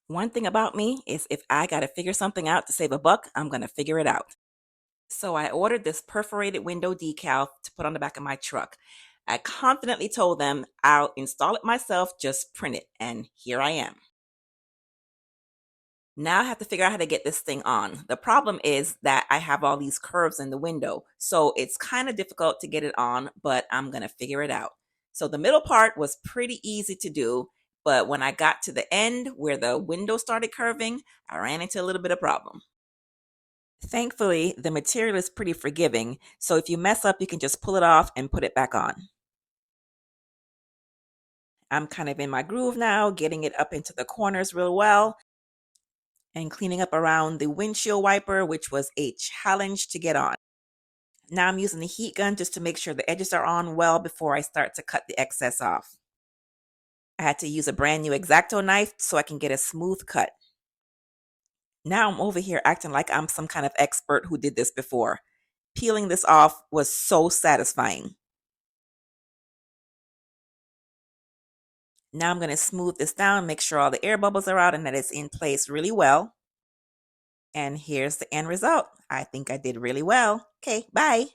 One thing about me is if I got to figure something out to save a buck, I'm going to figure it out. So I ordered this perforated window decal to put on the back of my truck. I confidently told them I'll install it myself, just print it. And here I am. Now I have to figure out how to get this thing on. The problem is that I have all these curves in the window. So it's kind of difficult to get it on, but I'm going to figure it out. So the middle part was pretty easy to do. But when I got to the end where the window started curving, I ran into a little bit of problem. Thankfully, the material is pretty forgiving, so if you mess up, you can just pull it off and put it back on. I'm kind of in my groove now, getting it up into the corners real well and cleaning up around the windshield wiper, which was a challenge to get on. Now I'm using the heat gun just to make sure the edges are on well before I start to cut the excess off. I had to use a brand new X-Acto knife so I can get a smooth cut. Now I'm over here acting like I'm some kind of expert who did this before. Peeling this off was so satisfying. Now I'm going to smooth this down, make sure all the air bubbles are out and that it's in place really well. And here's the end result. I think I did really well. Okay, bye.